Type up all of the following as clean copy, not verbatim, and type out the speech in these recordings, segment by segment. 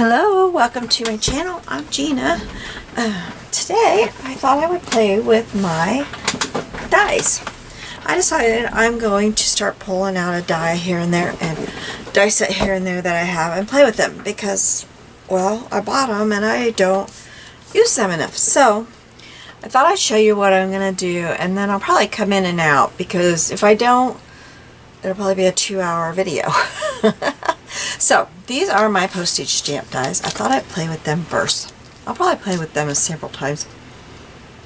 Hello, welcome to my channel. I'm Gina. Today I thought I would play with my dies. I decided I'm going to start pulling out a die here and there and die set here and there that I have and play with them because, well, I bought them and I don't use them enough. So I thought I'd show you what I'm going to do, and then I'll probably come in and out because if I don't, it'll probably be a 2-hour video. So these are my postage stamp dies. I thought I'd play with them first. I'll probably play with them several times,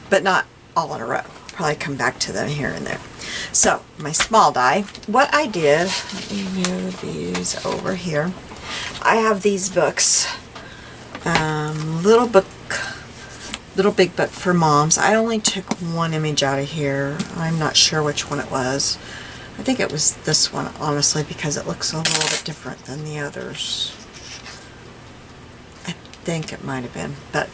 but not all in a row. I'll probably come back to them here and there. So my small die, what I did, let me move these over here. I have these books, Little Big Book for Moms. I only took one image out of here. I'm not sure which one it was. I think it was this one, honestly, because it looks a little bit different than the others. I think it might have been, but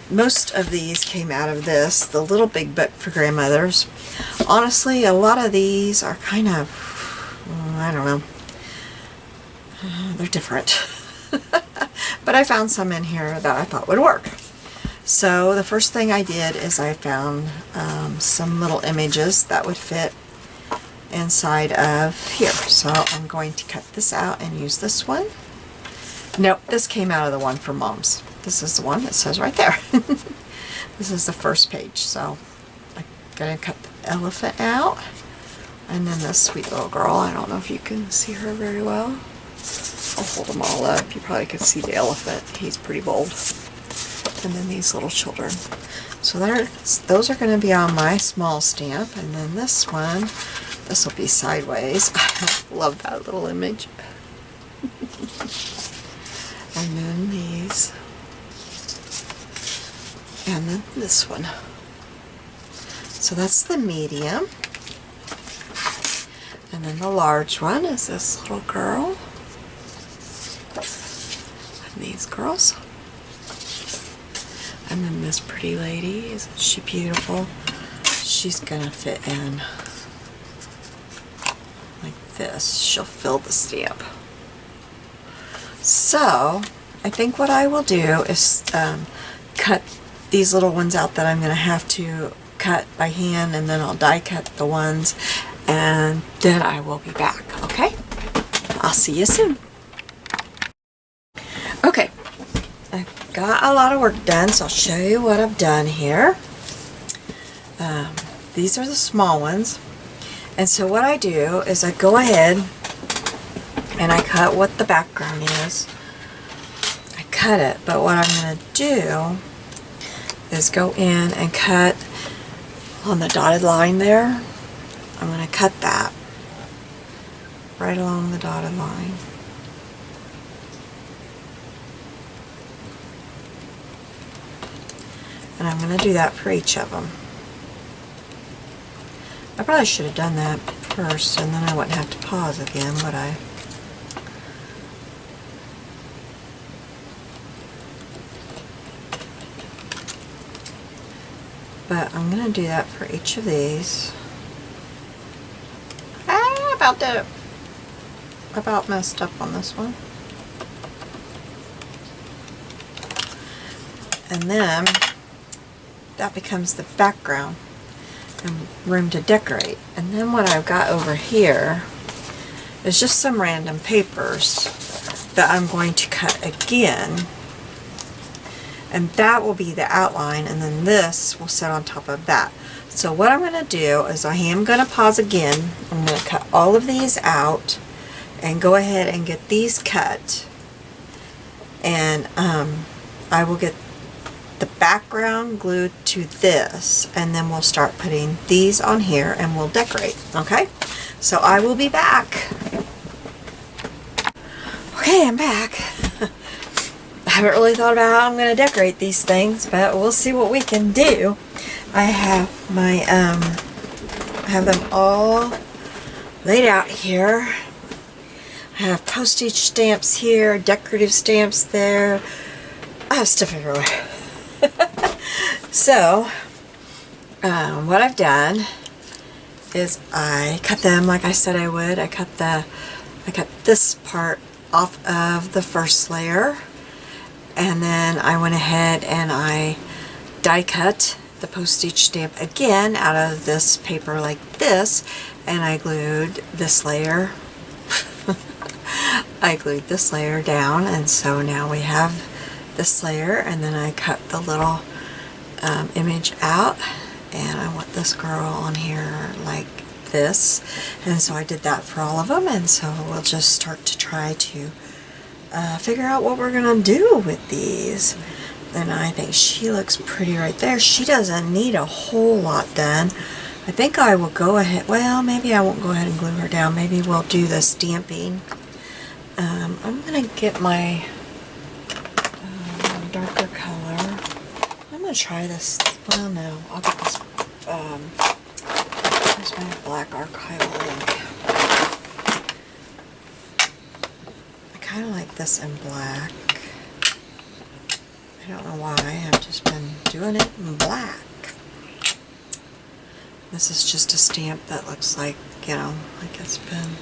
most of these came out of this, the Little Big Book for Grandmothers. Honestly, a lot of these are kind of, I don't know, they're different. But I found some in here that I thought would work. So the first thing I did is I found some little images that would fit inside of here. So I'm going to cut this out and use this one. Nope, this came out of the one for Moms. This is the one that says right there. This is the first page. So I'm going to cut the elephant out. And then this sweet little girl. I don't know if you can see her very well. I'll hold them all up. You probably can see the elephant. He's pretty bold. And then these little children. So those are going to be on my small stamp. And then this one, this will be sideways. I love that little image. And then these. And then this one. So that's the medium. And then the large one is this little girl. And these girls. And then this pretty lady, isn't she beautiful? She's gonna fit in like this. She'll fill the stamp. So I think what I will do is cut these little ones out that I'm gonna have to cut by hand, and then I'll die cut the ones, and then I will be back, okay? I'll see you soon. Okay. I've got a lot of work done, so I'll show you what I've done here. These are the small ones. And so what I do is I go ahead and I cut what the background is. I cut it, but what I'm going to do is go in and cut on the dotted line there. I'm going to cut that right along the dotted line. And I'm going to do that for each of them. I probably should have done that first, and then I wouldn't have to pause again, would I? But I'm going to do that for each of these. About messed up on this one. And then that becomes the background and room to decorate. And then what I've got over here is just some random papers that I'm going to cut again, and that will be the outline, and then this will sit on top of that. So what I'm going to do is I am going to pause again. I'm going to cut all of these out and go ahead and get these cut, and I will get the background glued to this, and then we'll start putting these on here and we'll decorate. Okay, so I will be back. Okay, I'm back. I haven't really thought about how I'm going to decorate these things, but we'll see what we can do. I have my I have them all laid out here. I have postage stamps here, decorative stamps there. I have stuff everywhere. So, what I've done is I cut them like I said I would. I cut this part off of the first layer, And then I went ahead and I die cut the postage stamp again out of this paper like this, and I glued this layer. I glued this layer down, and so now we have this layer, and then I cut the little image out, and I want this girl on here like this, and so I did that for all of them, and so we'll just start to try to figure out what we're gonna do with these. And I think she looks pretty right there. She doesn't need a whole lot done. I think I will go ahead, well, maybe I won't go ahead and glue her down. Maybe we'll do the stamping. I'm gonna get my darker color. I'm gonna try this, well no, I'll get this, here's my black archival ink. I kinda like this in black. I don't know why, I've just been doing it in black. This is just a stamp that looks like, you know, like it's been...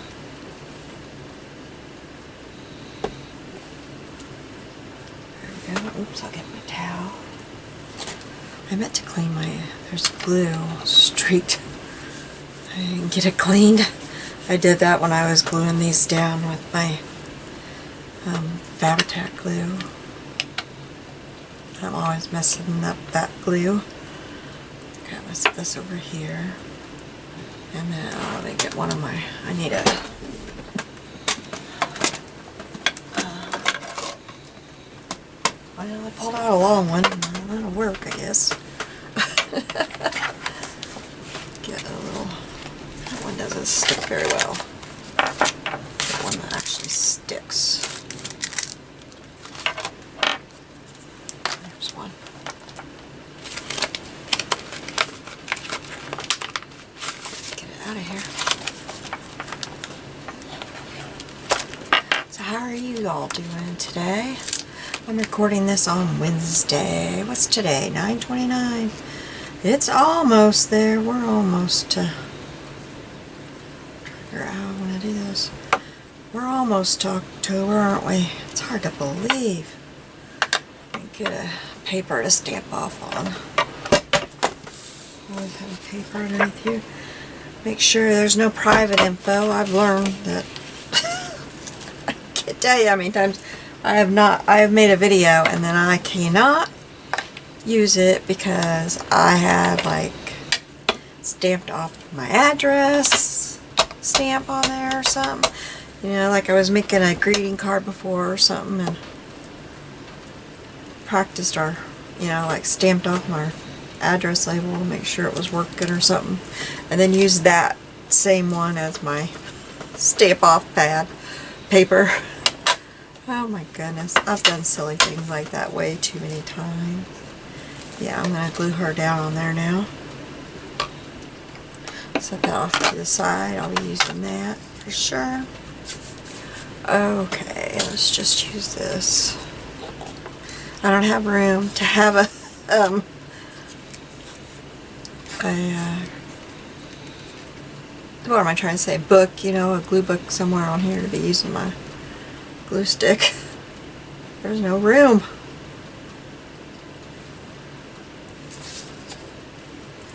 There we go. Oops, I'll get my towel. I meant to clean my... There's glue streaked. I didn't get it cleaned. I did that when I was gluing these down with my Fabri-Tac glue. I'm always messing up that glue. Okay, let's put this over here. And then let me get one of my, I need a, well, I pulled out a long one. That'll work, I guess. Get a little, that one doesn't stick very well. Get one that actually sticks. There's one. Get it out of here. So how are you all doing today? I'm recording this on Wednesday. What's today? 9/29. It's almost there. We're almost to figure out how I want to do this. We're almost to October, aren't we? It's hard to believe. Let me get a paper to stamp off on. Always have a paper underneath here. Make sure there's no private info. I've learned that I can't tell you how many times I have made a video and then I cannot use it because I have like stamped off my address stamp on there or something. You know, like I was making a greeting card before or something and practiced our, you know, like stamped off my address label to make sure it was working or something, and then used that same one as my stamp off pad paper. Oh my goodness, I've done silly things like that way too many times. Yeah, I'm going to glue her down on there now. Set that off to the side. I'll be using that for sure. Okay, let's just use this. I don't have room to have a what am I trying to say? Book, you know, a glue book somewhere on here to be using my glue stick. There's no room.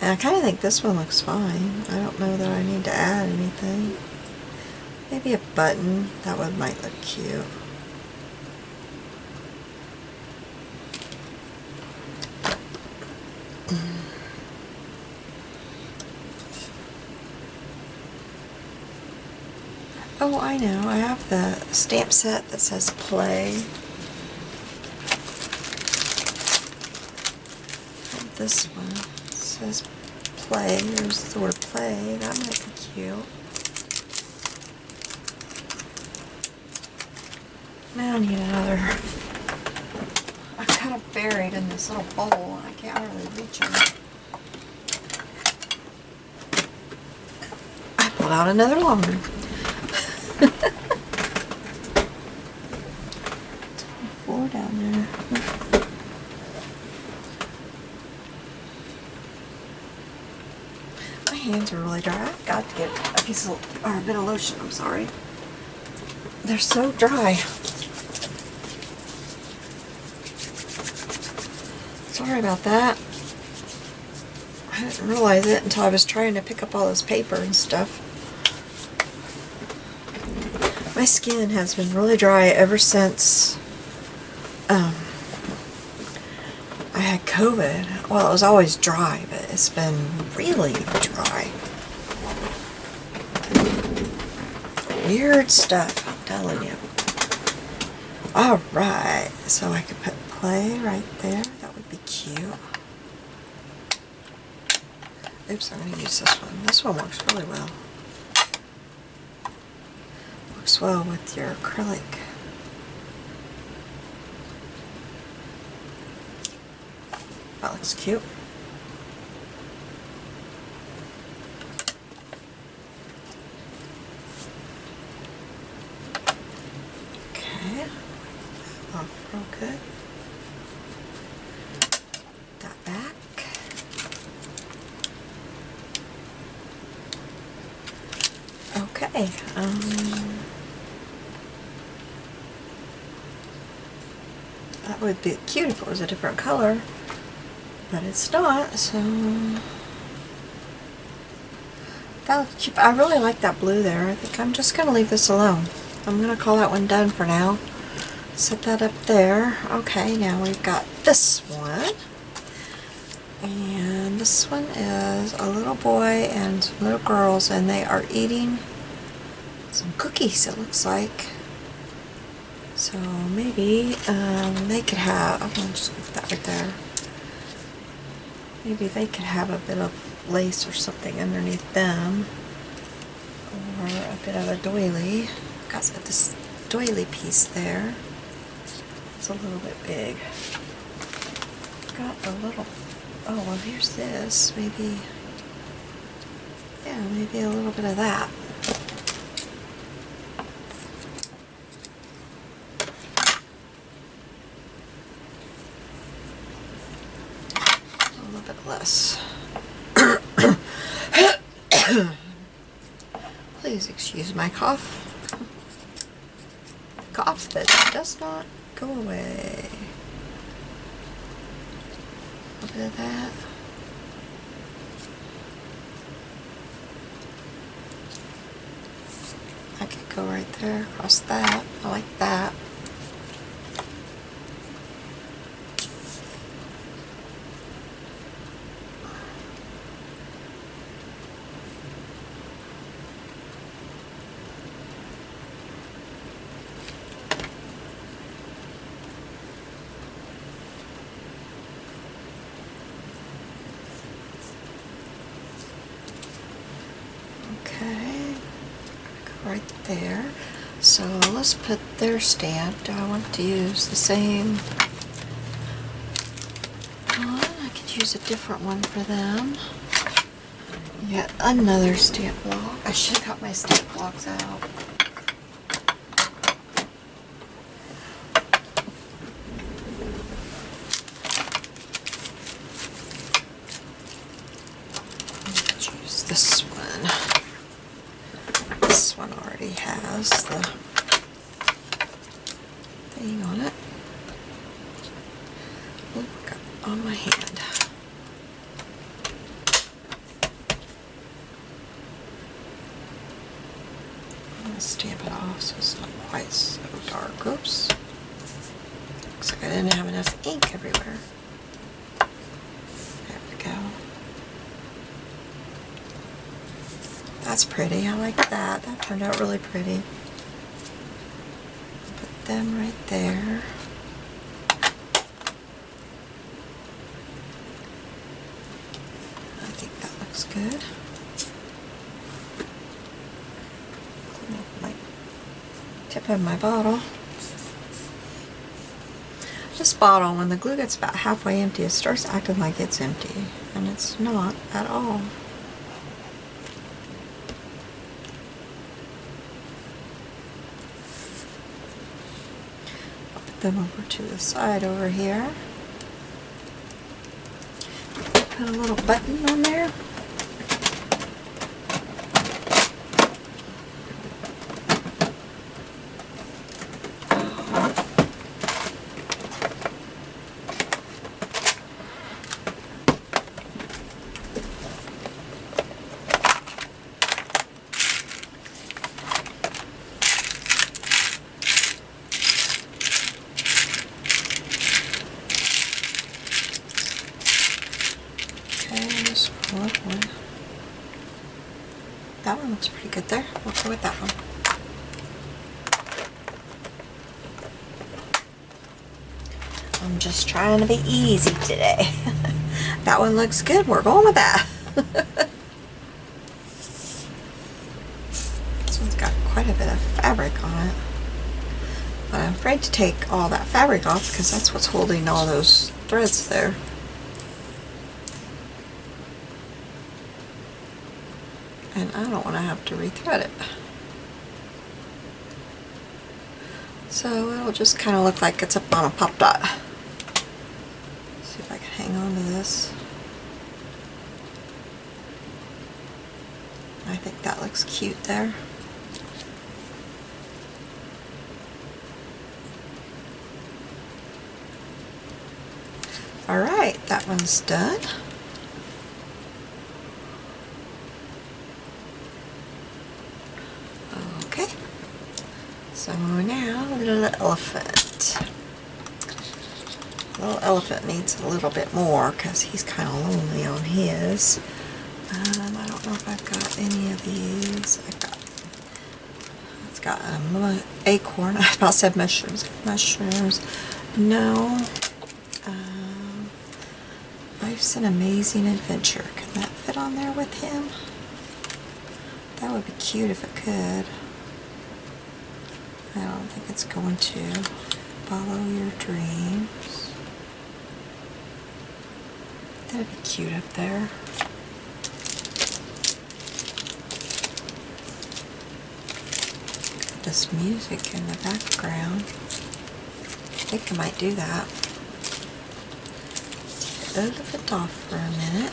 And I kind of think this one looks fine. I don't know that I need to add anything. Maybe a button. That one might look cute. Oh, I know. I have the stamp set that says play. This one says play. There's the word play. That might be cute. Now I need another. I'm kind of buried in this little bowl. I can't really reach it. I pulled out another long one. 24 down there. My hands are really dry. I've got to get a piece of, or a bit of lotion, I'm sorry. They're so dry. Sorry about that. I didn't realize it until I was trying to pick up all this paper and stuff. My skin has been really dry ever since I had COVID. Well, it was always dry, but it's been really dry. Weird stuff, I'm telling you. Alright, so I could put play right there. That would be cute. Oops, I'm going to use this one. This one works really well. Works well with your acrylic. That looks cute. Okay, off real good. That back. Okay. That would be cute if it was a different color, but it's not, so that looks cute. I really like that blue there. I think I'm just going to leave this alone. I'm going to call that one done for now. Set that up there. Okay, now we've got this one. And this one is a little boy and some little girls, and they are eating some cookies, it looks like. So maybe they could have, I'm going to just put that right there. Maybe they could have a bit of lace or something underneath them. Or a bit of a doily. Got this doily piece there. It's a little bit big. Got a little, oh well, here's this. Maybe, yeah, maybe a little bit of that. A little bit less. Please excuse my cough. Cough that does not go away. A little bit of that. I could go right there across that. I like that. Okay, go right there. So let's put their stamp. Do I want to use the same one? I could use a different one for them. Yet another stamp block. I should have got my stamp blocks out. Choose this one. This one already has the thing on it. Oh, got it on my hand. I'm going to stamp it off so it's not quite so dark. Oops. Looks like I didn't have enough ink everywhere. There we go. That's pretty. I like that. That turned out really pretty. Put them right there. I think that looks good. Clean up my tip of my bottle. This bottle, when the glue gets about halfway empty, it starts acting like it's empty, and it's not at all. Them over to the side over here. Put a little button on there. Lovely. That one looks pretty good there. We'll go with that one. I'm just trying to be easy today. That one looks good. We're going with that. This one's got quite a bit of fabric on it. But I'm afraid to take all that fabric off because that's what's holding all those threads there. And I don't want to have to rethread it. So it'll just kind of look like it's up on a pop dot. See if I can hang on to this. I think that looks cute there. Alright, that one's done. Okay, so now little elephant. Little elephant needs a little bit more because he's kind of lonely on his. I don't know if I've got any of these. It's got an acorn. I about said mushrooms. Mushrooms. No. Life's an Amazing Adventure. Can that fit on there with him? That would be cute if it could. I don't think it's going to. Follow Your Dreams. That'd be cute up there. This music in the background. I think I might do that. Take the elephant off for a minute.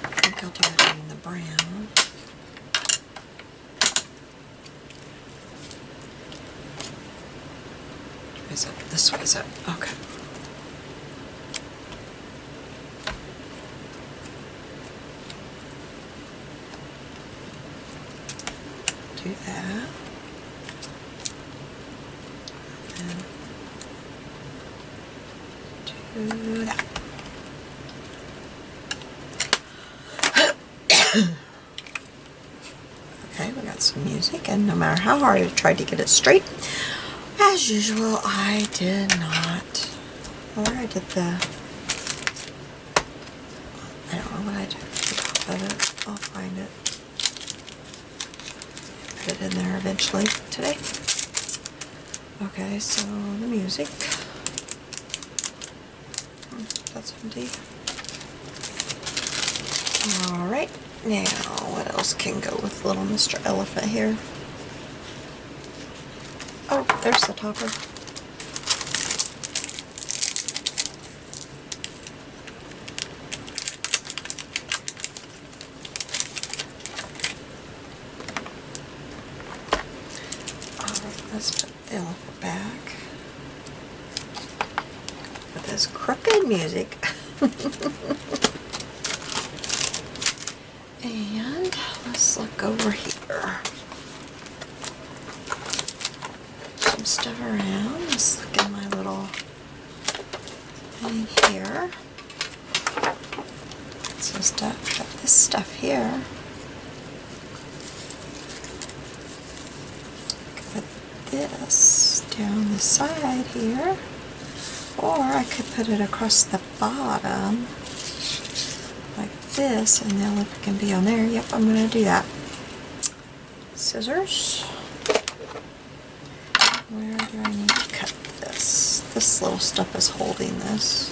I think I'll do it in the brown. Is it this way? Is it? Okay. Do that. And do that. Okay, we got some music, and no matter how hard I tried to get it straight, as usual, I did not. Or I did the, I don't know what I did at the top of it. I'll find it. Put it in there eventually today. Okay, so the music. That's empty. Alright, now what else can go with little Mr. Elephant here? Oh, there's the topper. Alright, let's put the elephant back. With this crooked music. And let's look over here. Some stuff around. Let's look in my little thing here. Some stuff. Got this stuff here. Put this down the side here. Or I could put it across the bottom like this, and the elephant can be on there. Yep, I'm going to do that. Scissors. Where do I need to cut this? This little stuff is holding this.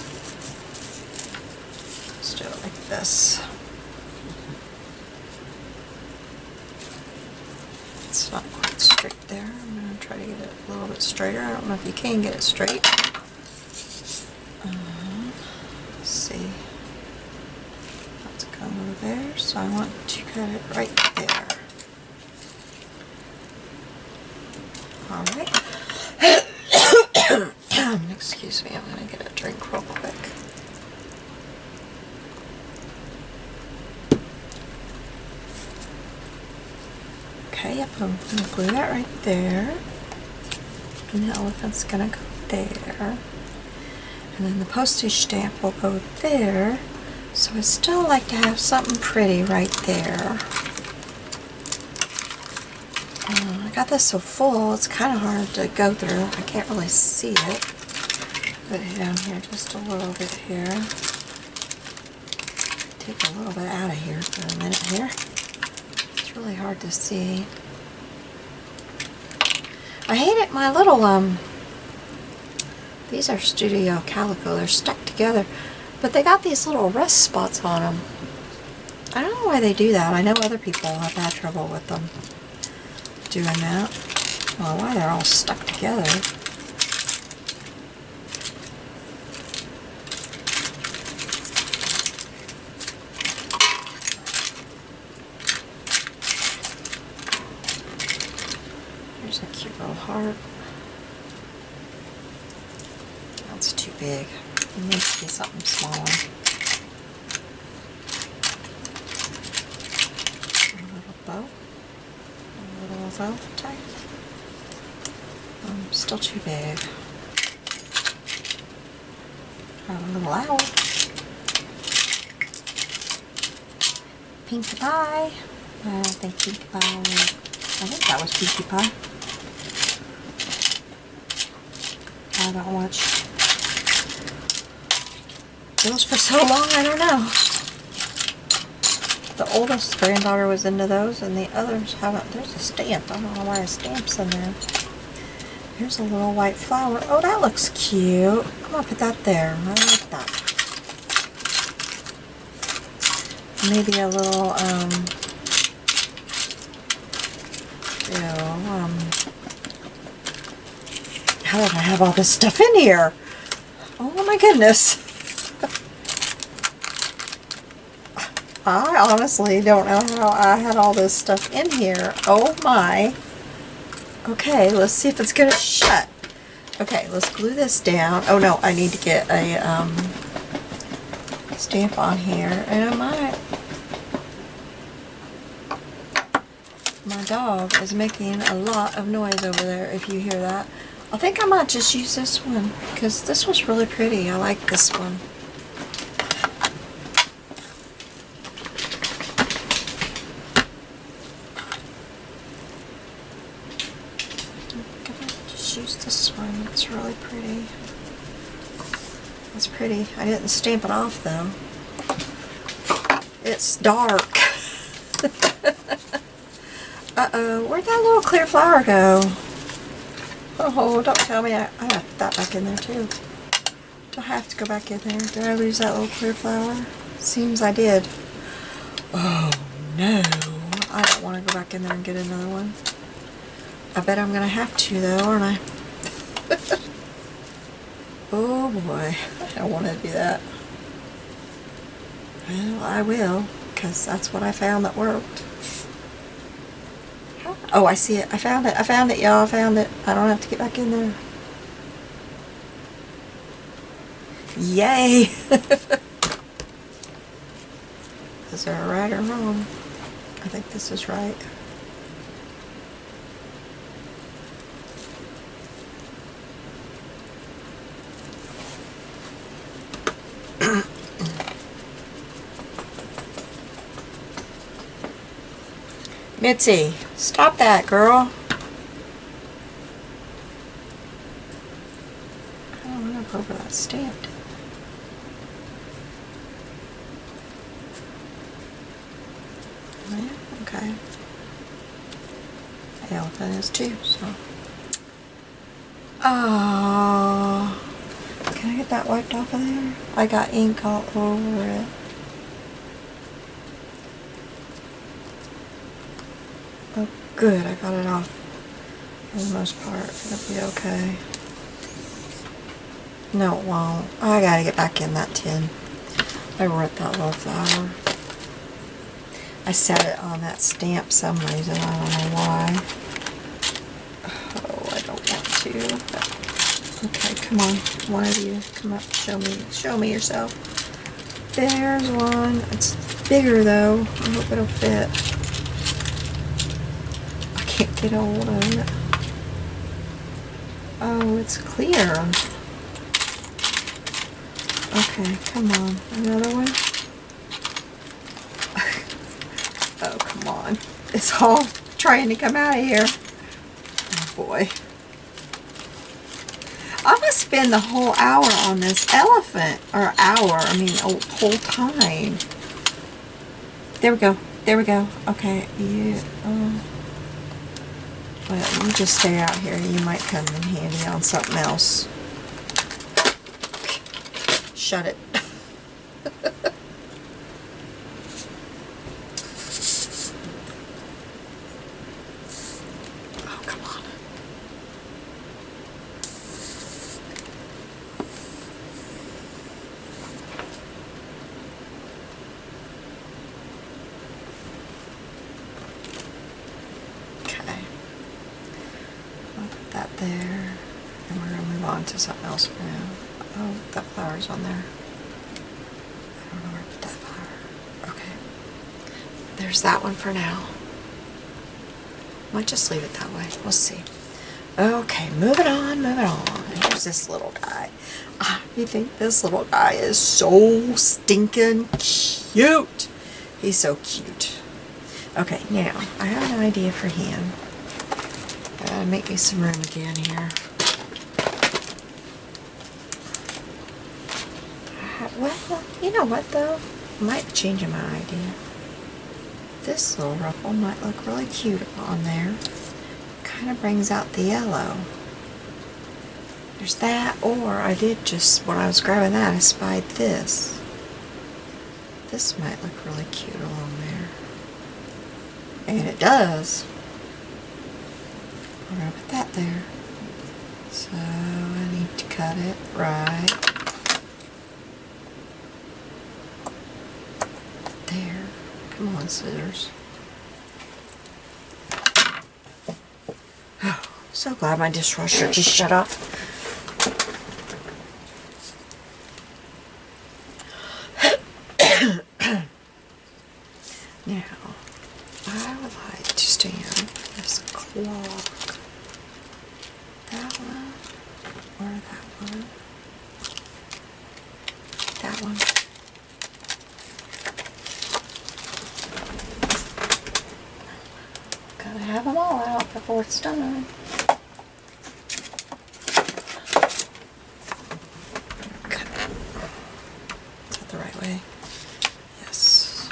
Let's do it like this. It's not quite straight there. I'm going to try to get it a little bit straighter. I don't know if you can get it straight. Let's see. Let's come over there. So I want to cut it right there. Alright. Excuse me, I'm going to get a drink real quick. Okay, yep, I'm going to glue that right there. And the elephant's gonna go there. And then the postage stamp will go there. So I still like to have something pretty right there. I got this so full, it's kind of hard to go through. I can't really see it. Put it down here just a little bit here. Take a little bit out of here for a minute here. It's really hard to see. I hate it, my little, these are Studio Calico, they're stuck together, but they got these little rest spots on them. I don't know why they do that. I know other people have had trouble with them doing that. Well, why they're all stuck together. There's a cute little heart. That's too big. It needs to be something smaller. A little bow. A little bow type. Still too big. A little owl. Pinkie Pie. I don't think Pinkie Pie would. I think that was Pinkie Pie. I don't watch those for so long, I don't know. The oldest granddaughter was into those, and the others haven't. There's a stamp. I don't know why a stamp's in there. Here's a little white flower. Oh, that looks cute. I'm gonna put that there. I like that. Maybe a little, how did I have all this stuff in here? Oh my goodness. I honestly don't know how I had all this stuff in here. Oh my. Okay, let's see if it's gonna shut. Okay, let's glue this down. Oh no, I need to get a stamp on here. And I might. My dog is making a lot of noise over there, if you hear that. I think I might just use this one, because this was really pretty. I like this one. Use this one. It's really pretty. It's pretty. I didn't stamp it off though. It's dark. Uh-oh, where'd that little clear flower go? Oh, don't tell me I have that back in there too. Do I have to go back in there? Did I lose that little clear flower? Seems I did. Oh no. I don't want to go back in there and get another one. I bet I'm going to have to though, aren't I? Oh boy, I don't want to do that. Well, I will, because that's what I found that worked. Oh, I see it. I found it. I found it, y'all. I found it. I don't have to get back in there. Yay! Is there a right or wrong? I think this is right. Mitzi, stop that, girl. I don't want to go over that stamped. Yeah, okay. The elephant is too, so. Oh, can I get that wiped off of there? I got ink all over it. Oh, good, I got it off for the most part. It'll be okay. No, it won't. I gotta get back in that tin. I ripped that little flower. I set it on that stamp some reason. I don't know why. Oh, I don't want to. Okay, come on. One of you, come up. Show me yourself. There's one. It's bigger though. I hope it'll fit. Can't get a hold of it. Oh, it's clear. Okay, come on. Another one? Oh, come on. It's all trying to come out of here. Oh, boy. I'm going to spend the whole hour on this elephant. Or whole time. There we go. There we go. Okay. Yeah. Well, you just stay out here. You might come in handy on something else. Shut it. Oh, come on. Okay. I'll put that there. And we're going to move on to something else for now. Oh, that flower's on there. I don't know where to put that flower. Okay. There's that one for now. Might just leave it that way. We'll see. Okay, moving on, moving on. Here's this little guy. I think this little guy is so stinking cute. He's so cute. Okay, now, I have an idea for him. Gotta make me some room again here. Well, you know what though? I might be changing my idea. This little ruffle might look really cute on there. Kind of brings out the yellow. There's that, or I did just, when I was grabbing that, I spied this. This might look really cute along there. And it does. We're going to put that there. So I need to cut it right there. Come on, scissors. Oh, so glad my dishwasher just shut off. Now, I would like to stamp this clock. That one, or that one. That one. Gotta have them all out before it's done. Okay. Is that the right way? Yes.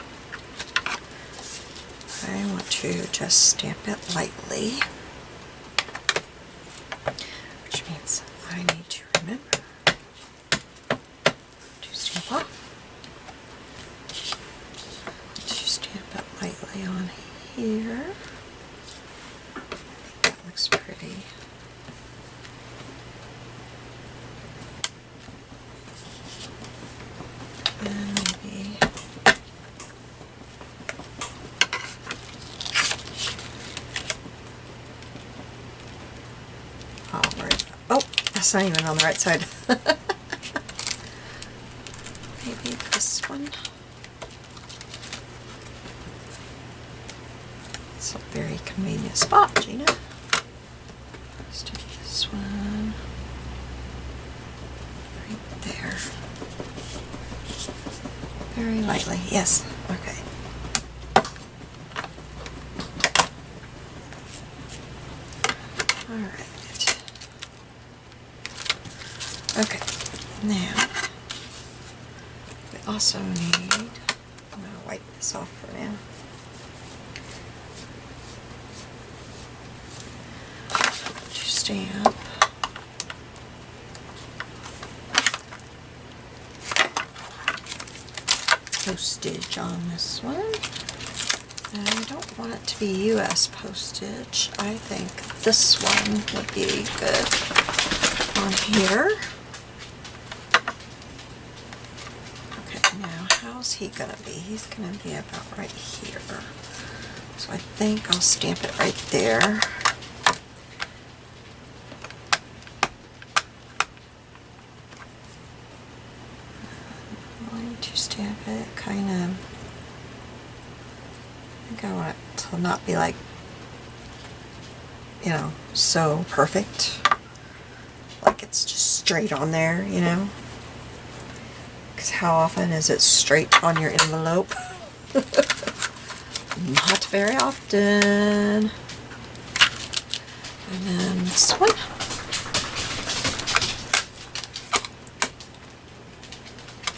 I want to just stamp it lightly, which means I need to remember to stamp off. To stamp it lightly on here. That looks pretty. And maybe oh, that's not even on the right side. Maybe this one. It's a very convenient spot, Gina. Let's do this one right there. Very lightly, yes. Okay. Alright. Okay, now we also need, I'm going to wipe this off for now. To stamp postage on this one. And I don't want it to be US postage. I think this one would be good on here. How's he gonna be? He's gonna be about right here. So I think I'll stamp it right there. I'm going to stamp it kind of, I think I want it to not be like, you know, so perfect. like it's just straight on there, you know? Because how often is it straight on your envelope? Not very often. And then this one.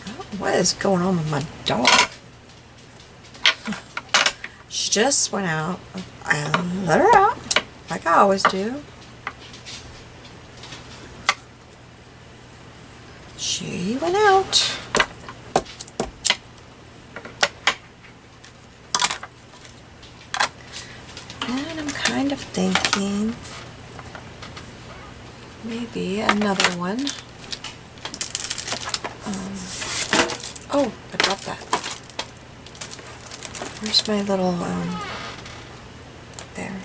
Oh, what is going on with my dog? She just went out. I let her out, like I always do. She went out. And I'm kind of thinking maybe another one. Oh, I dropped that. Where's my little, there.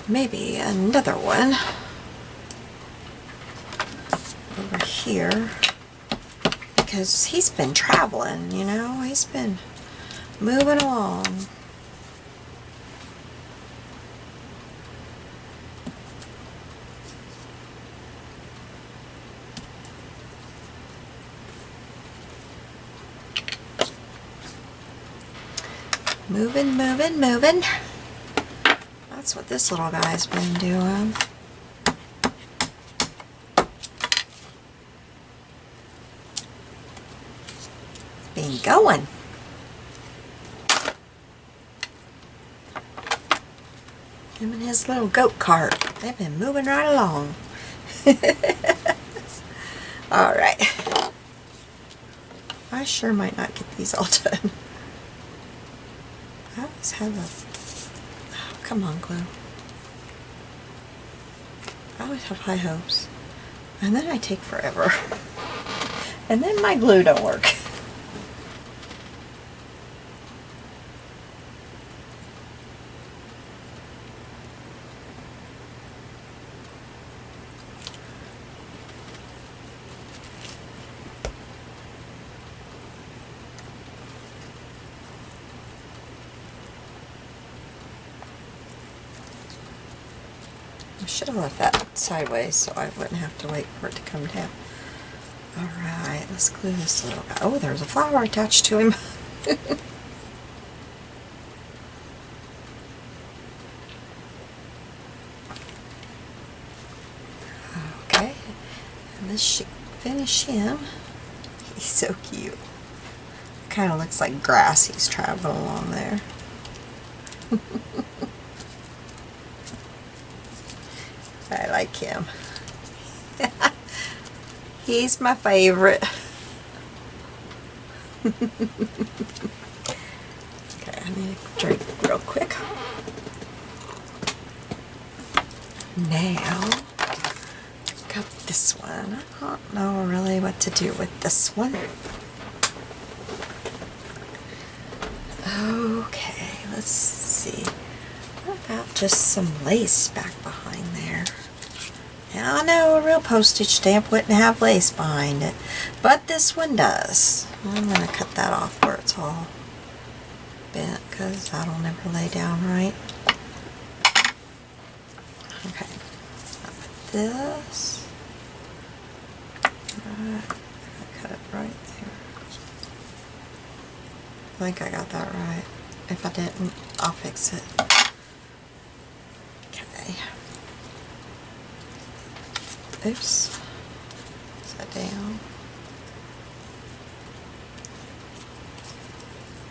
Maybe another one over here, because he's been traveling, you know, he's been moving along. Moving, moving, moving. That's what this little guy's been doing. Been going. Him and his little goat cart. They've been moving right along. Alright. I sure might not get these all done. I always have a... Oh, come on, glue. I always have high hopes. And then I take forever. And then my glue don't work. I should have left that sideways so I wouldn't have to wait for it to come down. Alright, let's glue this little guy. Oh, there's a flower attached to him. Okay, and this should finish him. He's so cute. Kind of looks like grass he's traveling along there. I like him. He's my favorite. Okay, I need a drink real quick. Now, got this one. I don't know really what to do with this one. Okay, let's see. What about just some lace back behind there? Now, I know a real postage stamp wouldn't have lace behind it, but this one does. I'm going to cut that off where it's all bent because that'll never lay down right. Okay, with this. Alright, I cut it right there. I think I got that right. If I didn't, I'll fix it. Okay. Oops. Is that down?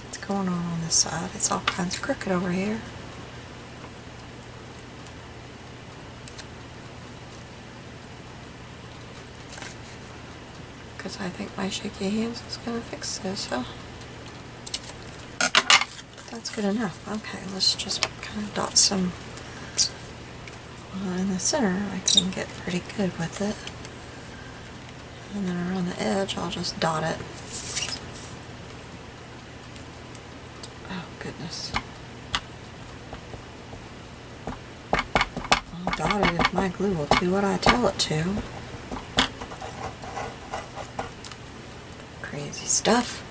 What's going on this side? It's all kinds of crooked over here. Because I think my shaky hands is going to fix this, huh? That's good enough. Okay, let's just kind of dot some in the center. I can get pretty good with it. And then around the edge, I'll just dot it. Oh, goodness. I'll dot it if my glue will do what I tell it to. Crazy stuff.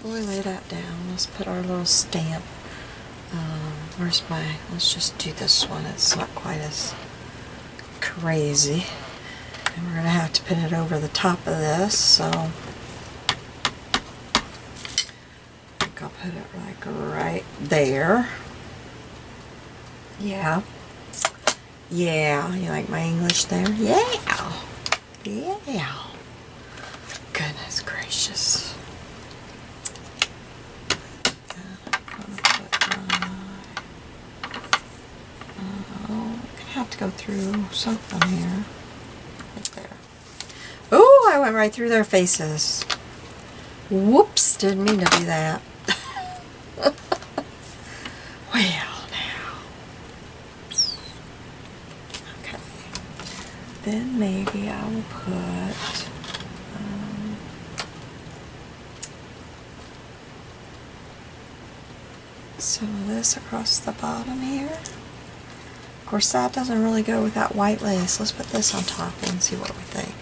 before we lay that down, let's put our little stamp. Let's just do this one. It's not quite as crazy. And we're going to have to put it over the top of this, so I think I'll put it like right there. Yeah. Yeah, you like my English there? Yeah. Yeah. Goodness gracious. Have to go through something here. Right there. Oh, I went right through their faces. Whoops, didn't mean to do that. Well, now. Okay. Then maybe I will put some of this across the bottom here. Of course, that doesn't really go with that white lace. Let's put this on top and see what we think.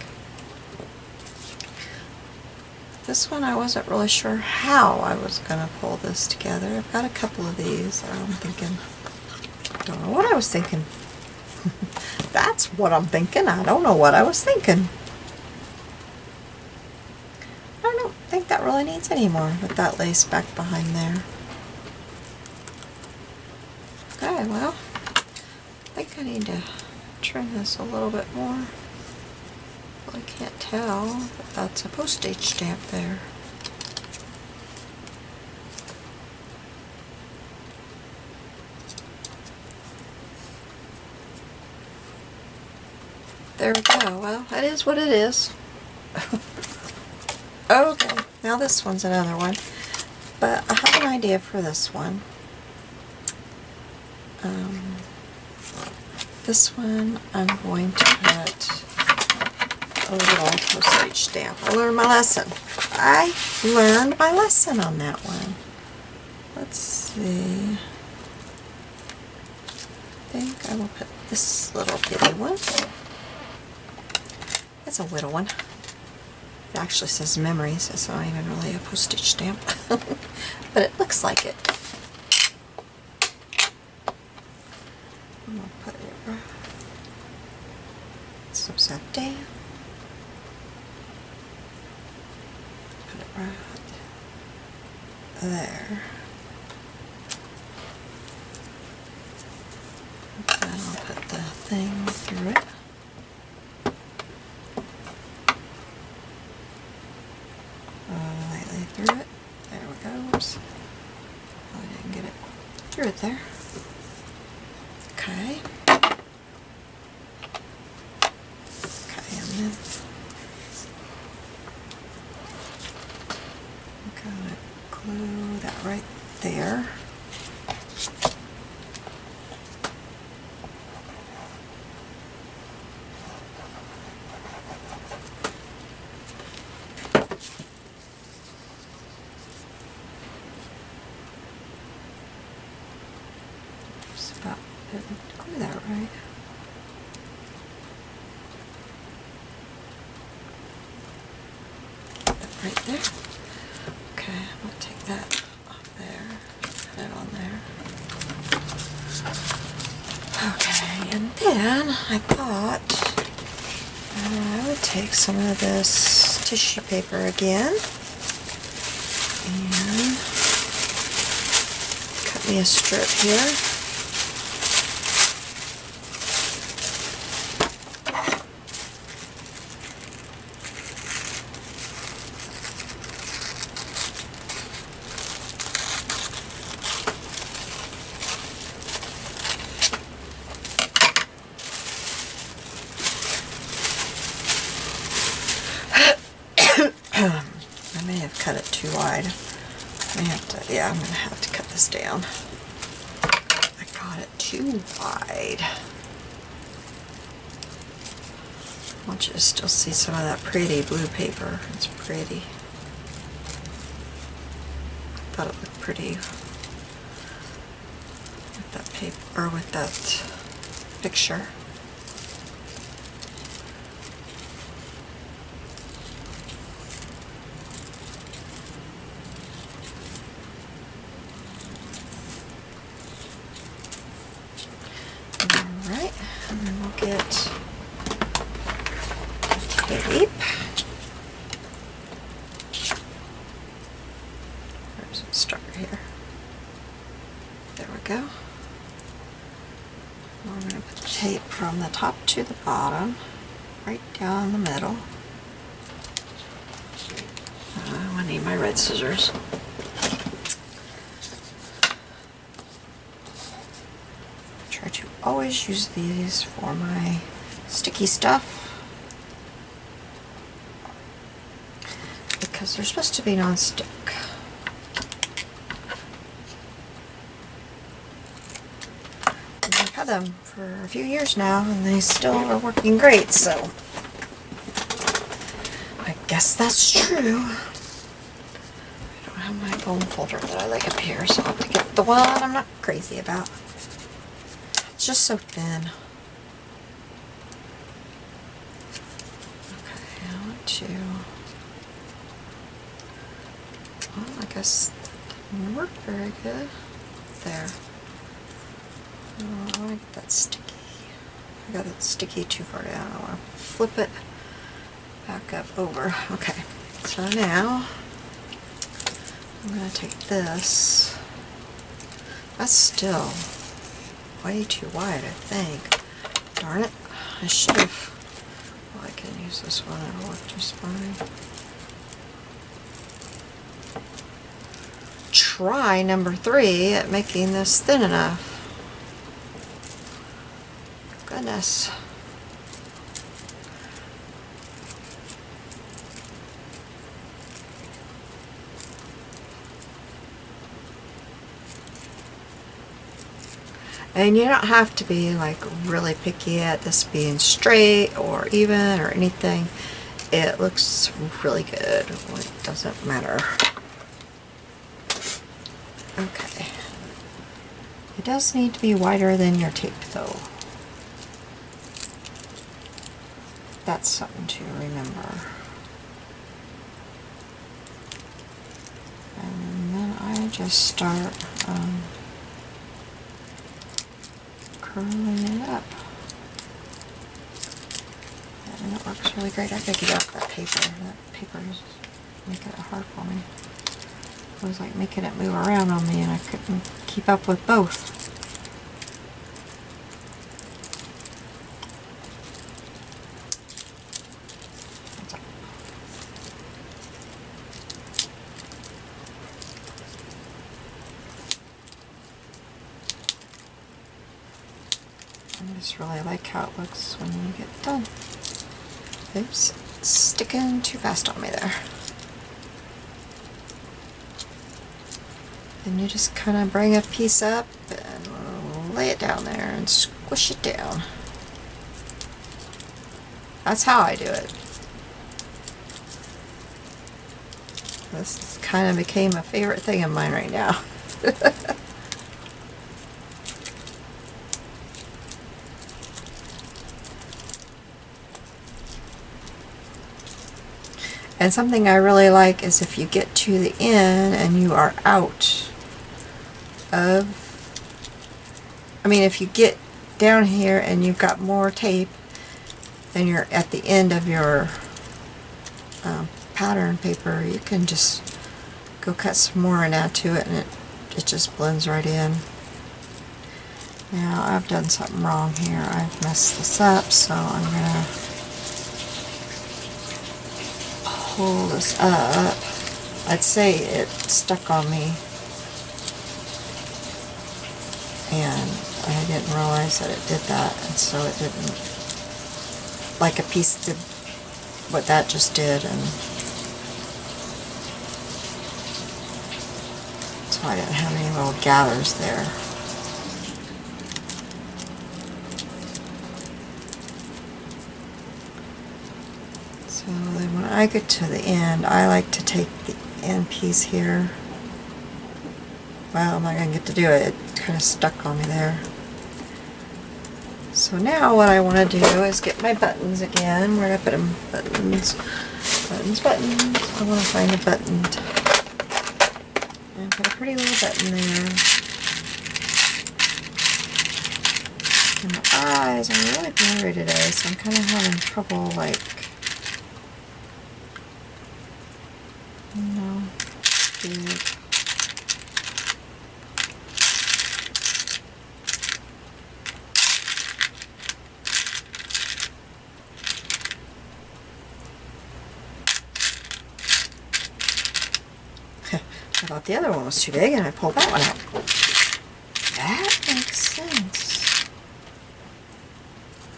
This one, I wasn't really sure how I was going to pull this together. I've got a couple of these that I'm thinking, don't know what I was thinking. That's what I'm thinking. I don't know what I was thinking. I don't think that really needs any more with that lace back behind there. Okay, well. I think I need to trim this a little bit more. Well, I can't tell that that's a postage stamp there. There we go. Well, that is what it is. Okay, now this one's another one. But I have an idea for this one. This one I'm going to put a little postage stamp. I learned my lesson. I learned my lesson on that one. Let's see. I think I will put this little bitty one. It's a little one. It actually says memories. It's not even really a postage stamp. But it looks like it. I'm going to put it right. It's upside down. Put it right there. Then I'll put the thing through it. Lightly through it. There we go. Oops. I didn't get it through it there. Okay. Okay, and then I'm gonna glue that right there. Just about didn't glue that right. Right there. Okay, I'm going to take that off there, put it on there. Okay, and then I thought I would take some of this tissue paper again and cut me a strip here. I may have cut it too wide. I may have to, yeah, I'm going to have to cut this down. I got it too wide. I want you to still see some of that pretty blue paper. It's pretty. I thought it looked pretty with that paper, or with that picture. tape. There's a start here. There we go. We're going to put the tape from the top to the bottom, right down the middle. I need my red scissors. Try to always use these for my sticky stuff because they're supposed to be non-stick. I've had them for a few years now and they still are working great, so I guess that's true. I don't have my bone folder that I like up here, so I'll have to get the one I'm not crazy about. It's just so thin. Okay, I want to... Well, I guess that didn't work very good. There. Oh, I want to get that sticky. I got that sticky too far down. I want to flip it back up over. Okay, so now I'm going to take this. That's still way too wide, I think. Darn it. I should have... Well, I can use this one. It'll work just fine. Try number 3 at making this thin enough. Goodness. And you don't have to be like really picky at this being straight or even or anything. It looks really good. It doesn't matter. Okay. It does need to be wider than your tape though. That's something to remember. And then I just start curling it up. And it works really great. I gotta get off that paper. That paper is making it hard for me. It was like making it move around on me and I couldn't keep up with both. I just really like how it looks when you get done. Oops, it's sticking too fast on me there. And you just kind of bring a piece up and lay it down there and squish it down. That's how I do it. This kind of became a favorite thing of mine right now. And something I really like is if you get to the end and you are out of, I mean, if you get down here and you've got more tape and you're at the end of your pattern paper, you can just go cut some more and add to it and it just blends right in. Now I've done something wrong here. I've messed this up, so I'm gonna pull this up. I'd say it stuck on me and I didn't realize that it did that, and so it didn't, like a piece did what that just did, and so I didn't have any little gathers there. So then when I get to the end, I like to take the end piece here. Well, I'm not going to get to do it. It kind of stuck on me there. So now what I want to do is get my buttons again. Where did I put them? Buttons. Buttons, buttons. I want to find a button. And put a pretty little button there. And my eyes are really blurry today, so I'm kind of having trouble, like, No. Big. I thought the other one was too big and I pulled that one out. That makes sense.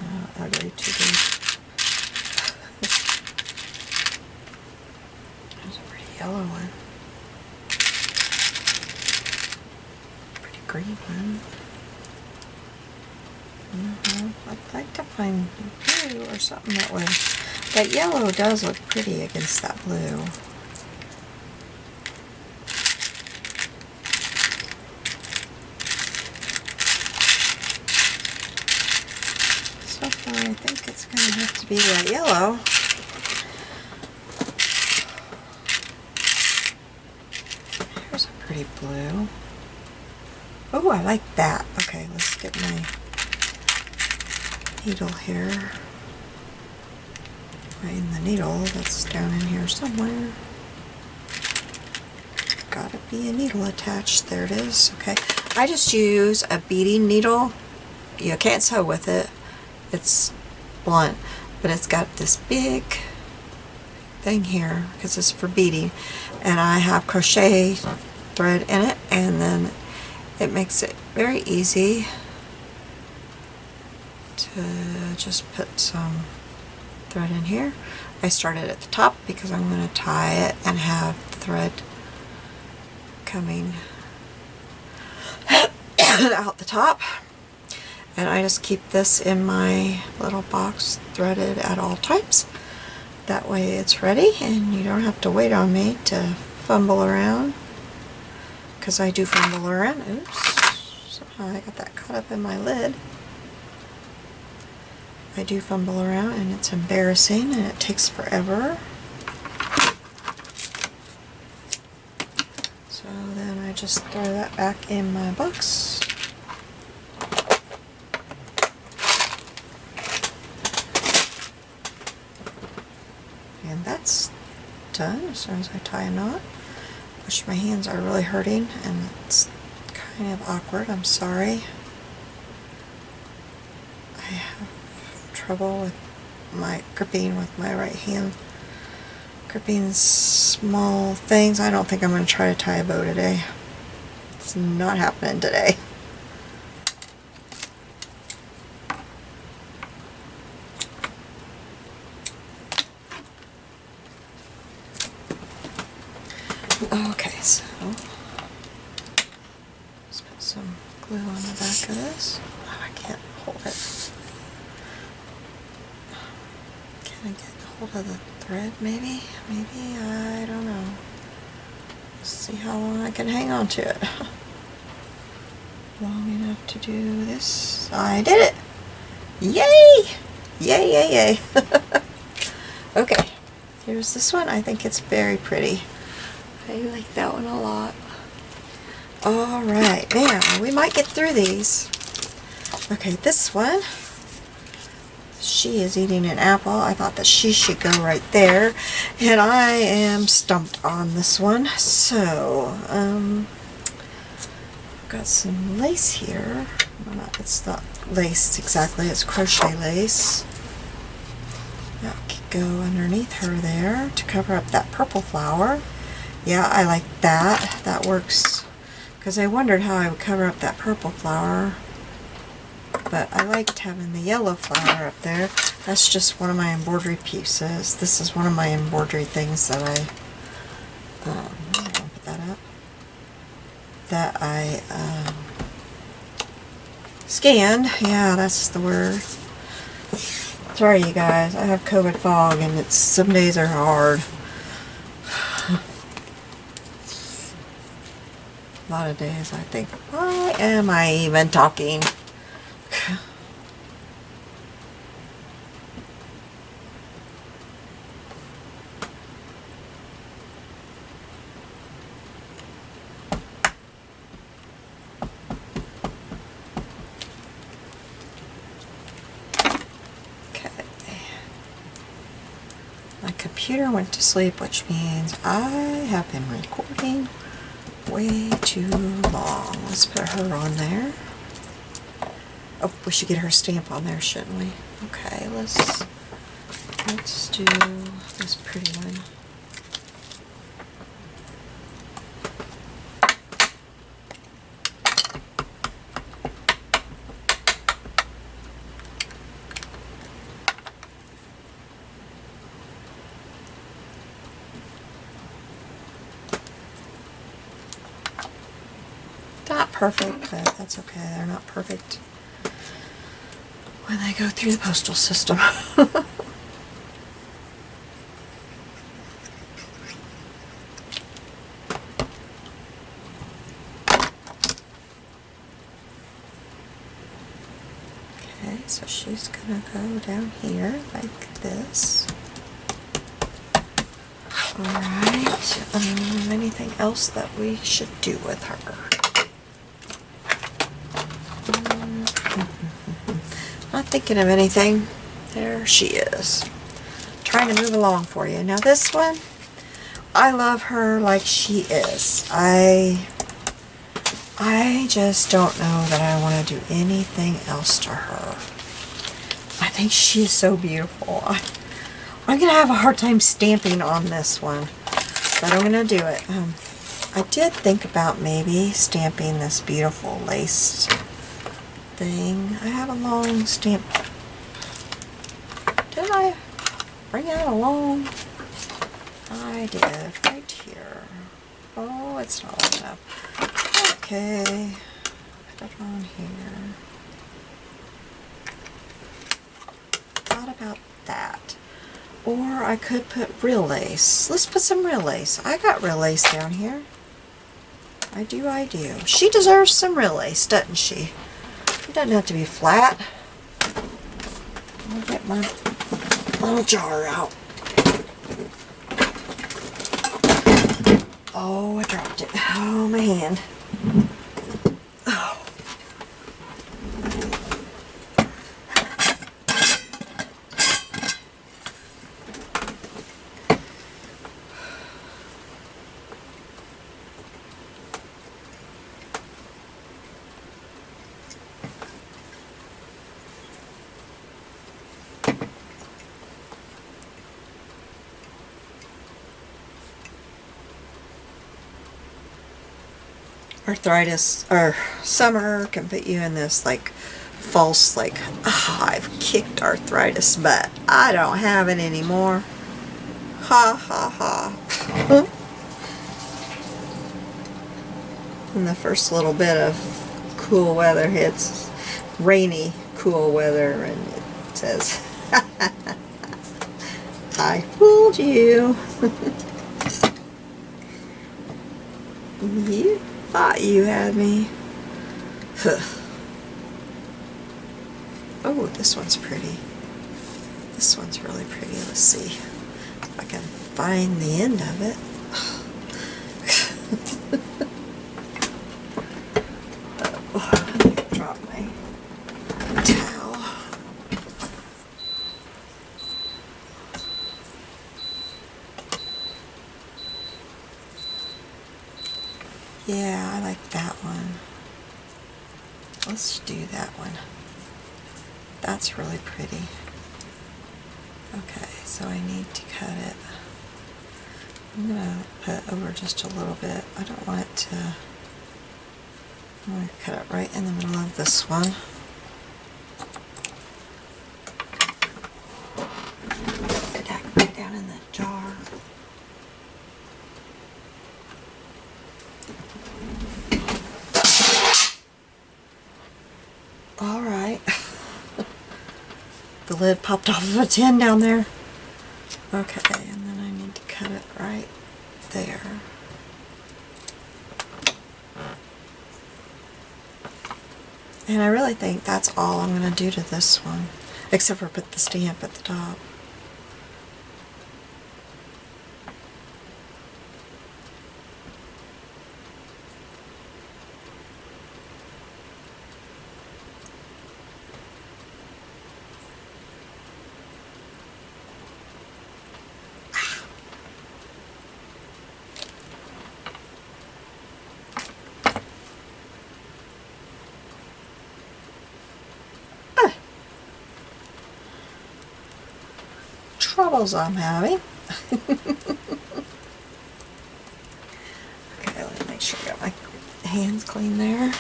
Oh, ugly, too big. There's a pretty yellow one. Pretty green one. I'd like to find blue or something that way. That yellow does look pretty against that blue. So far, I think it's going to have to be that yellow. Here's a pretty blue. Oh, I like that. Okay, let's get my needle here. Find the needle that's down in here somewhere. Gotta be a needle attached. There it is. Okay. I just use a beading needle. You can't sew with it. It's blunt, but it's got this big thing here because it's for beading, and I have crochet thread in it, and then it makes it very easy to just put some thread in here. I started at the top because I'm going to tie it and have the thread coming out the top. And I just keep this in my little box threaded at all times. That way it's ready and you don't have to wait on me to fumble around. Because I do fumble around. Oops, somehow I got that caught up in my lid. I do fumble around and it's embarrassing and it takes forever. So then I just throw that back in my box. And that's done as soon as I tie a knot. Which my hands are really hurting and it's kind of awkward, I'm sorry. I have trouble with my gripping with my right hand. Gripping small things. I don't think I'm going to try to tie a bow today. It's not happening today. Okay, so let's put some glue on the back of this. Oh, I can't hold it. Can I get hold of the thread maybe? Maybe, I don't know. Let's see how long I can hang on to it. Long enough to do this. I did it! Yay! Yay, yay, yay. Okay, here's this one. I think it's very pretty. I like that one a lot. Alright, now we might get through these. Okay, this one. She is eating an apple. I thought that she should go right there. And I am stumped on this one. So, I've got some lace here. Well, it's not lace exactly, it's crochet lace. That could go underneath her there to cover up that purple flower. Yeah, I like that. That works. Because I wondered how I would cover up that purple flower. But I liked having the yellow flower up there. That's just one of my embroidery pieces. This is one of my embroidery things that put that up. That I scanned. Yeah, that's the word. Sorry, you guys. I have COVID fog, and some days are hard. A lot of days I think, why am I even talking? computer went to sleep, which means I have been recording way too long. Let's put her on there. Oh, we should get her stamp on there, shouldn't we? Okay, let's do this pretty one. Not perfect, but that's okay. They're not perfect when they go through the postal system. Okay, so she's gonna go down here like this. Alright, anything else that we should do with her? Not thinking of anything. There she is. Trying to move along for you. Now this one, I love her like she is. I just don't know that I want to do anything else to her. I think she's so beautiful. I'm going to have a hard time stamping on this one, but I'm going to do it. I did think about maybe stamping this beautiful lace thing. I have a long stamp. Did I bring out a long? I did, right here. Oh, it's not long enough. Okay, put it on here. Thought about that. Or I could put real lace. Let's put some real lace. I got real lace down here. I do. She deserves some real lace, doesn't she? It doesn't have to be flat. I'll get my little jar out. Oh, I dropped it. Oh, my hand. Oh. Arthritis or summer can put you in this like false like, I've kicked arthritis but I don't have it anymore. Ha ha ha. And the first little bit of cool weather hits, rainy cool weather, and it says I fooled you. You thought you had me. Oh, this one's pretty. This one's really pretty. Let's see if I can find the end of it. Oh, I dropped my towel. Yeah, I like that one. Let's do that one. That's really pretty. Okay, so I need to cut it. I'm going to put over just a little bit. I don't want it to... I'm going to cut it right in the middle of this one. Put that right down in the jar. Alright. The lid popped off of a tin down there. Okay, and then I need to cut it right there. And I really think that's all I'm going to do to this one, except for put the stamp at the top. troubles I'm having. Okay, let me make sure I got my hands clean there.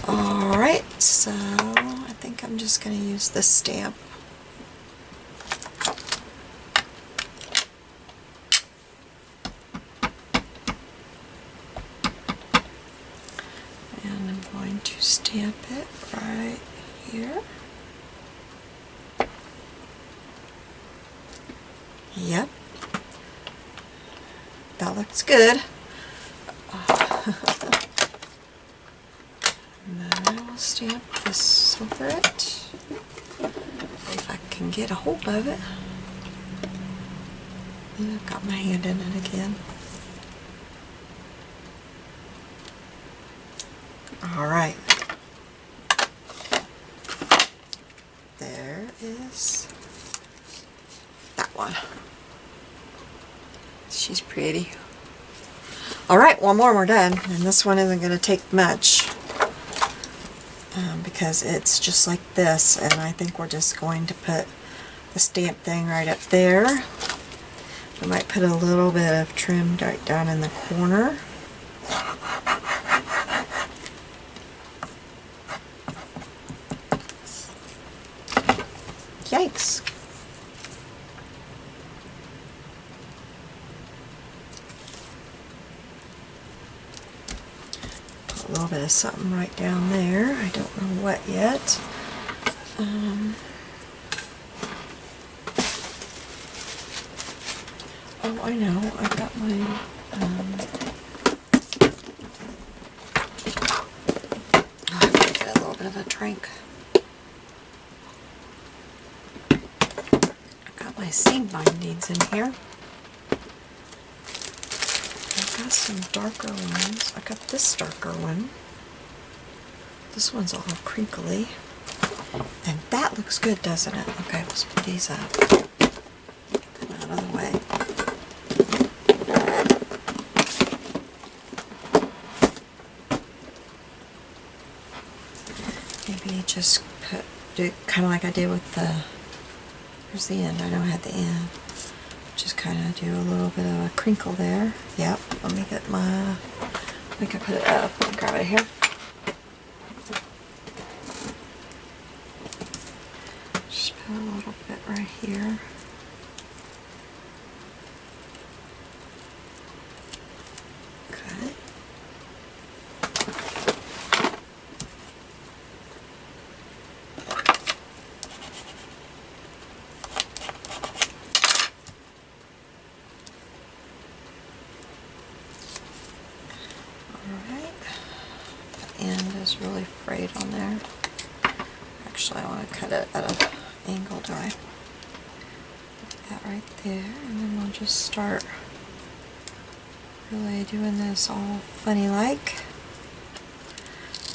Alright, so I think I'm just going to use this stamp. And I'm going to stamp it right here. Yep, that looks good. And then I will stamp this over it, if I can get a hold of it. Yeah, I've got my hand in it again. Alright. There is that one. She's pretty. Alright, one more and we're done. And this one isn't going to take much. Because it's just like this. And I think we're just going to put the stamp thing right up there. We might put a little bit of trim right down in the corner. Yikes. Put a little bit of something right down there. I don't know what yet. Oh, I know. I've got my I've got to get a little bit of a drink. I've got my seam bindings in here. I've got some darker ones. I got this darker one. This one's all crinkly. And that looks good, doesn't it? Okay, let's put these up. Get them out of the way. Maybe just do kind of like I did with the, here's the end. I know I had the end. Just kind of do a little bit of a crinkle there. Yep, let me get my, I think I put it up. Let me grab it here. Just put a little bit right here. Okay. Is really frayed on there. Actually, I want to cut it at an angle, do I? Put that right there, and then we'll just start really doing this all funny like.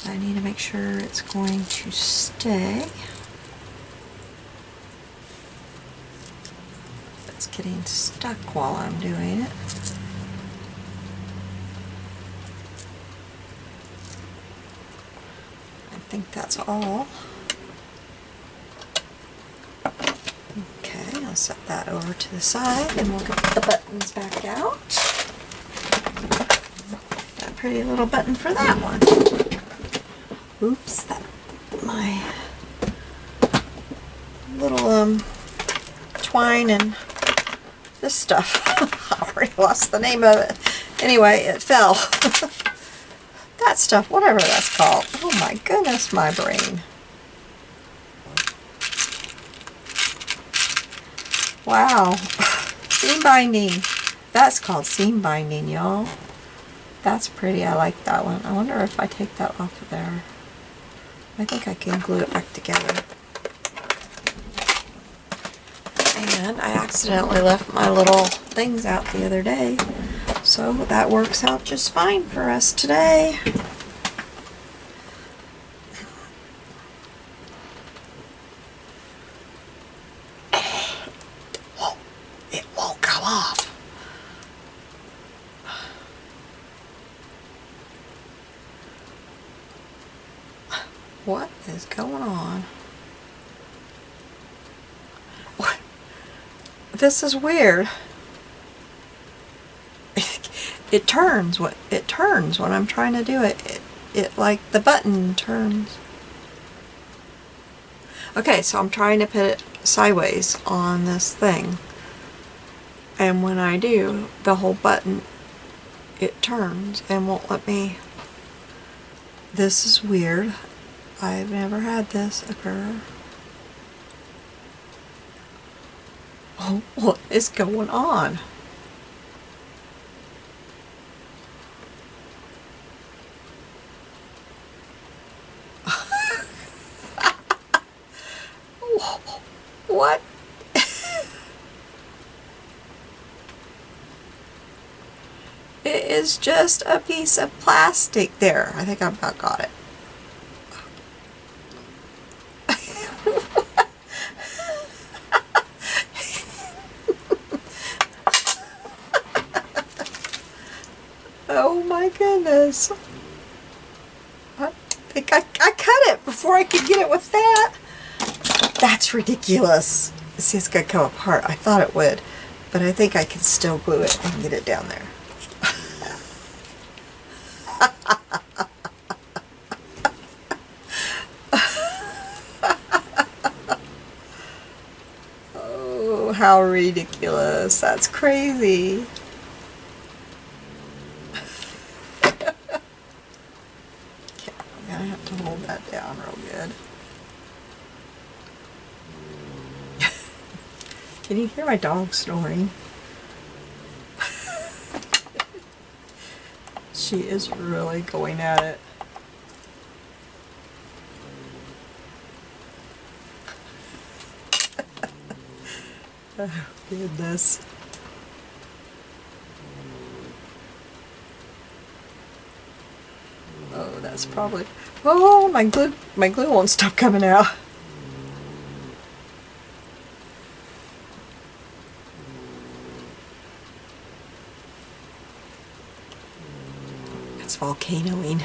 I need to make sure it's going to stay. It's getting stuck while I'm doing it. I think that's all. Okay, I'll set that over to the side and we'll get the buttons back out. That pretty little button for that one. Oops, that my little twine and this stuff. I already lost the name of it. Anyway, it fell. That stuff, whatever that's called. Oh my goodness, my brain. Wow. Seam binding. That's called seam binding, y'all. That's pretty. I like that one. I wonder if I take that off of there. I think I can glue it back together. And I accidentally left my little things out the other day. So that works out just fine for us today. It won't come off. What is going on? This is weird. It turns when I'm trying to do it. It like the button turns. Okay, so I'm trying to put it sideways on this thing. And when I do, the whole button, it turns and won't let me. This is weird. I've never had this occur. Oh, what is going on? What? It is just a piece of plastic there. I think I about got it. Oh my goodness. I think I cut it before I could get it with that. That's ridiculous. See, it's going to come apart. I thought it would, but I think I can still glue it and get it down there. Oh, how ridiculous. That's crazy. Okay, I'm going to have to hold that down real good. Can you hear my dog snoring? She is really going at it. Oh, goodness. Oh, that's probably... Oh, my glue won't stop coming out. It's volcanoing.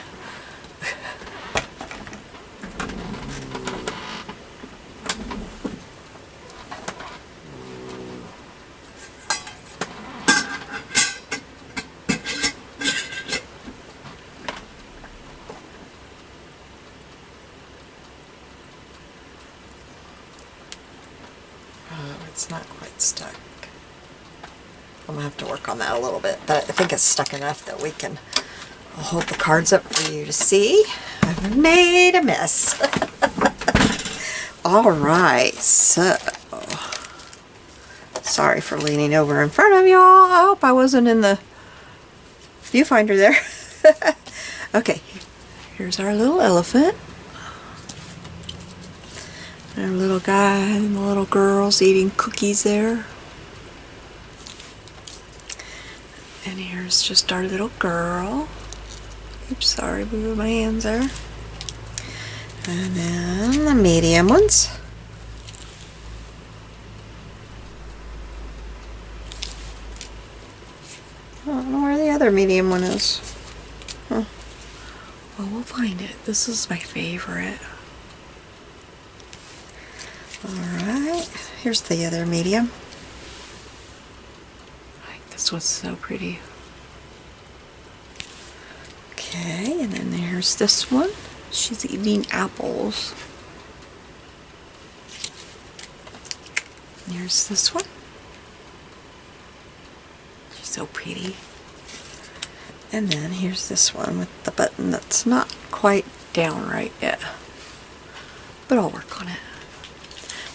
It's not quite stuck. I'm gonna have to work on that a little bit, but I think it's stuck enough that we can. I'll hold the cards up for you to see. I've made a mess. All right, so sorry for leaning over in front of y'all. I hope I wasn't in the viewfinder there. Okay, here's our little elephant. And our little guy and the little girl's eating cookies there. And here's just our little girl. Oops, sorry, moving my hands there. And then the medium ones. I don't know where the other medium one is. Huh. Well, we'll find it. This is my favorite. Alright, here's the other medium. I think this one's so pretty. Okay, and then there's this one. She's eating apples. And here's this one. She's so pretty. And then here's this one with the button that's not quite down right yet. But I'll work on it.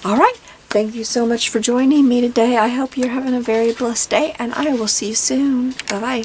Alright, thank you so much for joining me today. I hope you're having a very blessed day, and I will see you soon. Bye-bye.